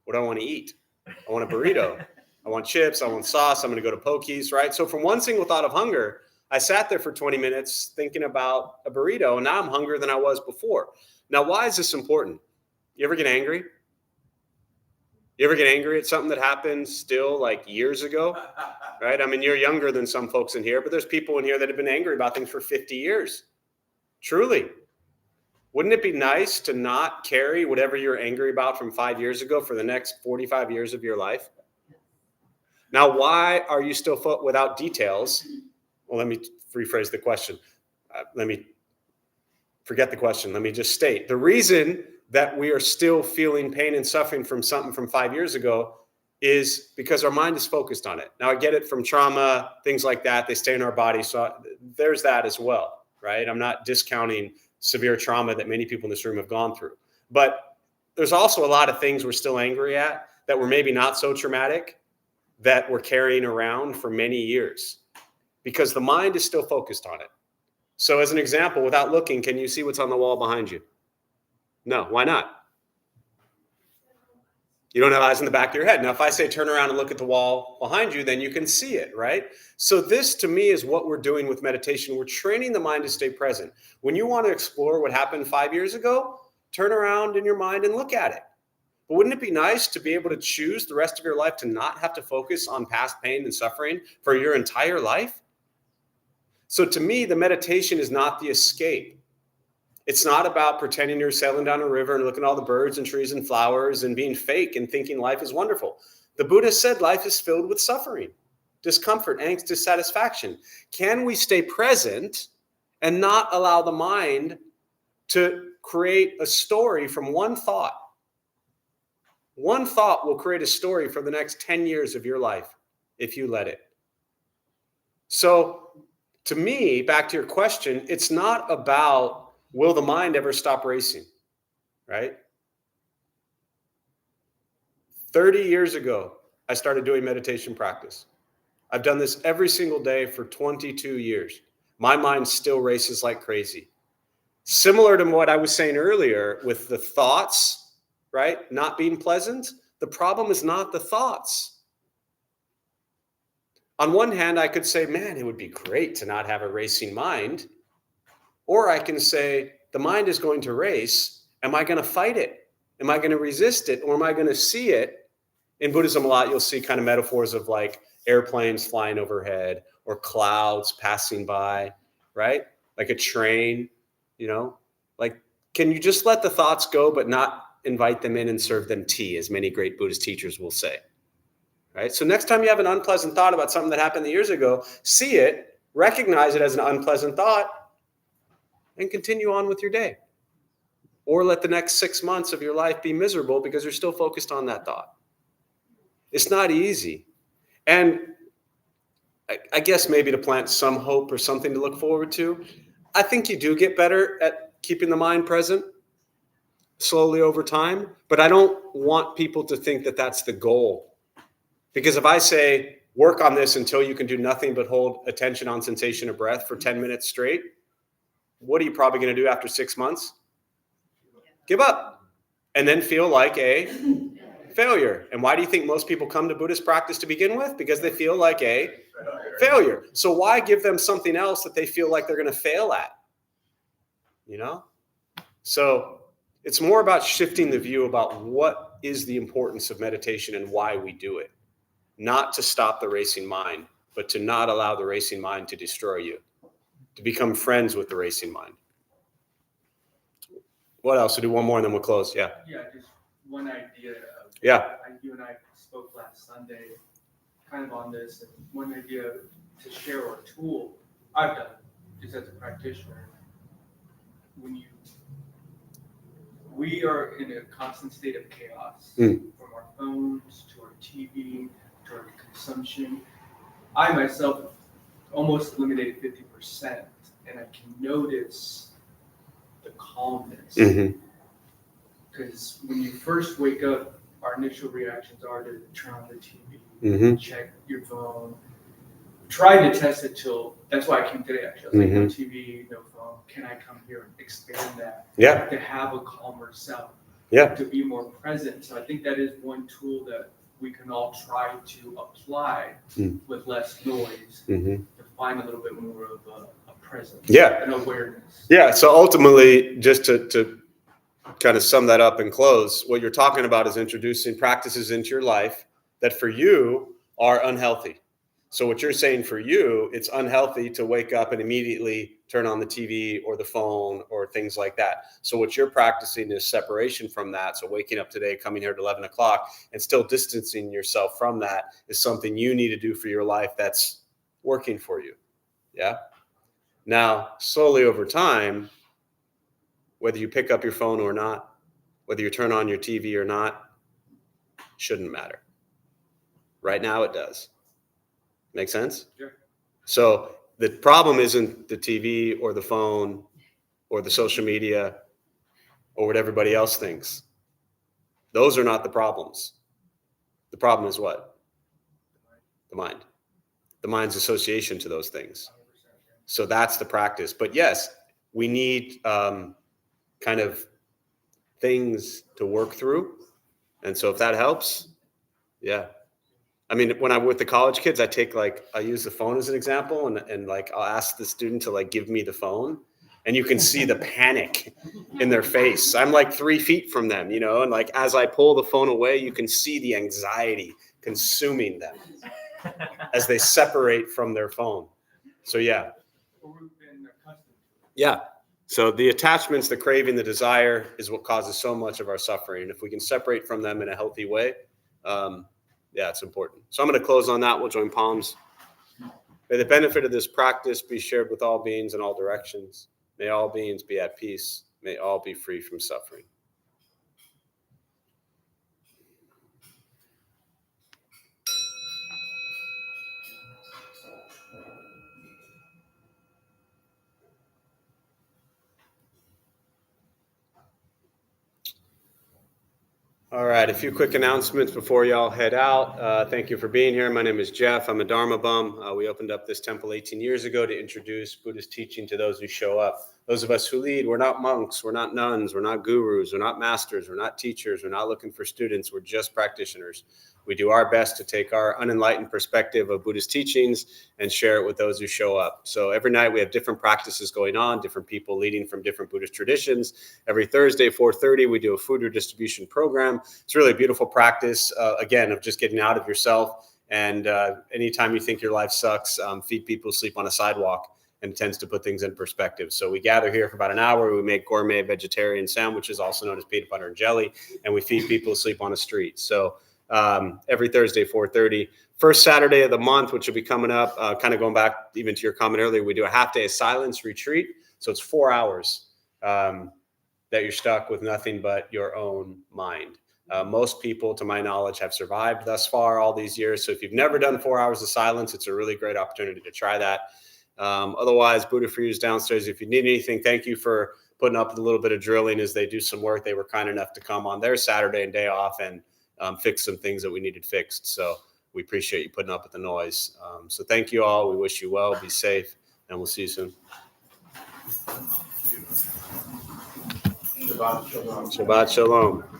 A: What do I want to eat? I want a burrito. I want chips, I want sauce, I'm going to go to Pokies, right? So from one single thought of hunger, I sat there for 20 minutes thinking about a burrito, and now I'm hungrier than I was before. Now, why is this important? You ever get angry? You ever get angry at something that happened still like years ago, right? I mean, you're younger than some folks in here, but there's people in here that have been angry about things for 50 years. Truly. Wouldn't it be nice to not carry whatever you're angry about from 5 years ago for the next 45 years of your life? Now, why are you still without details? Well, let me rephrase the question. Let me forget the question. Let me just state the reason that we are still feeling pain and suffering from something from 5 years ago is because our mind is focused on it. Now, I get it from trauma, things like that. They stay in our body. So there's that as well, right? I'm not discounting severe trauma that many people in this room have gone through. But there's also a lot of things we're still angry at that were maybe not so traumatic that we're carrying around for many years, because the mind is still focused on it. So as an example, without looking, can you see what's on the wall behind you? No, why not? You don't have eyes in the back of your head. Now, if I say turn around and look at the wall behind you, then you can see it, right? So this, to me, is what we're doing with meditation. We're training the mind to stay present. When you want to explore what happened 5 years ago, turn around in your mind and look at it. But wouldn't it be nice to be able to choose the rest of your life to not have to focus on past pain and suffering for your entire life? So to me, the meditation is not the escape. It's not about pretending you're sailing down a river and looking at all the birds and trees and flowers and being fake and thinking life is wonderful. The Buddha said life is filled with suffering, discomfort, angst, dissatisfaction. Can we stay present and not allow the mind to create a story from one thought? One thought will create a story for the next 10 years of your life if you let it. So to me, back to your question, it's not about will the mind ever stop racing, right? 30 years ago, I started doing meditation practice. I've done this every single day for 22 years. My mind still races like crazy. Similar to what I was saying earlier with the thoughts, right? Not being pleasant. The problem is not the thoughts. On one hand, I could say, man, it would be great to not have a racing mind. Or I can say, the mind is going to race. Am I going to fight it? Am I going to resist it? Or am I going to see it? In Buddhism, a lot, you'll see kind of metaphors of like airplanes flying overhead or clouds passing by, right? Like a train, like, can you just let the thoughts go, but not invite them in and serve them tea, as many great Buddhist teachers will say, right? So next time you have an unpleasant thought about something that happened years ago, see it, recognize it as an unpleasant thought, and continue on with your day. Or let the next 6 months of your life be miserable because you're still focused on that thought. It's not easy. And I guess maybe to plant some hope or something to look forward to, I think you do get better at keeping the mind present slowly over time, but I don't want people to think that that's the goal, Because if I say, work on this until you can do nothing but hold attention on sensation of breath for 10 minutes straight, what are you probably going to do after 6 months? Give up. And then feel like a failure. And why do you think most people come to Buddhist practice to begin with? Because they feel like a failure. So why give them something else that they feel like they're going to fail at? You know? So it's more about shifting the view about what is the importance of meditation and why we do it. Not to stop the racing mind, but to not allow the racing mind to destroy you, to become friends with the racing mind. What else? We'll do one more and then we'll close. Yeah.
J: Yeah, just one idea.
A: Yeah.
J: You and I spoke last Sunday kind of on this, and one idea to share or tool I've done just as a practitioner. We are in a constant state of chaos from our phones to our TV to our consumption. I myself have almost eliminated 50%, and I can notice the calmness. Because when you first wake up, our initial reactions are to turn on the TV, check your phone. Tried to test it till, that's why I came today actually. I was like, no TV, no phone. Can I come here and expand that?
A: Yeah.
J: To have a calmer self.
A: Yeah.
J: To be more present. So I think that is one tool that we can all try to apply with less noise to find a little bit more of a presence.
A: Yeah.
J: An awareness.
A: Yeah. So ultimately, just to kind of sum that up and close, what you're talking about is introducing practices into your life that for you are unhealthy. So what you're saying for you, it's unhealthy to wake up and immediately turn on the TV or the phone or things like that. So what you're practicing is separation from that. So waking up today, coming here at 11 o'clock and still distancing yourself from that is something you need to do for your life that's working for you. Yeah. Now, slowly over time, whether you pick up your phone or not, whether you turn on your TV or not, shouldn't matter. Right now it does. Make sense?
J: Sure.
A: So the problem isn't the TV or the phone or the social media or what everybody else thinks. Those are not the problems. The problem is what? The mind. The mind's association to those things. So that's the practice. But yes, we need kind of things to work through. And so if that helps, yeah. I mean, when I'm with the college kids, I use the phone as an example and like, I'll ask the student to like, give me the phone and you can see the panic in their face. I'm like 3 feet from them, you know, and like, as I pull the phone away, you can see the anxiety consuming them as they separate from their phone. So, yeah. Yeah. So the attachments, the craving, the desire is what causes so much of our suffering. And if we can separate from them in a healthy way, yeah, it's important. So I'm going to close on that. We'll join palms. May the benefit of this practice be shared with all beings in all directions. May all beings be at peace. May all be free from suffering. All right, a few quick announcements before y'all head out. Thank you for being here. My name is Jeff. I'm a Dharma Bum. We opened up this temple 18 years ago to introduce Buddhist teaching to those who show up. Those of us who lead, we're not monks, we're not nuns, we're not gurus, we're not masters, we're not teachers, we're not looking for students, we're just practitioners. We do our best to take our unenlightened perspective of Buddhist teachings and share it with those who show up. So every night we have different practices going on, different people leading from different Buddhist traditions. Every Thursday, 4:30, we do a food redistribution program. It's really a beautiful practice, again, of just getting out of yourself. And anytime you think your life sucks, feed people sleep on a sidewalk, and tends to put things in perspective. So we gather here for about an hour. We make gourmet vegetarian sandwiches, also known as peanut butter and jelly, and we feed people sleep on a street. So every Thursday, 4:30. First Saturday of the month, which will be coming up, kind of going back even to your comment earlier, we do a half day of silence retreat. So it's 4 hours that you're stuck with nothing but your own mind. Most people, to my knowledge, have survived thus far all these years. So if you've never done 4 hours of silence, it's a really great opportunity to try that. Otherwise, Buddha for You is downstairs. If you need anything, thank you for putting up with a little bit of drilling as they do some work. They were kind enough to come on their Saturday and day off and fix some things that we needed fixed. So we appreciate you putting up with the noise. So thank you all. We wish you well. Be safe, and we'll see you soon.
G: Shabbat shalom.
A: Shabbat shalom.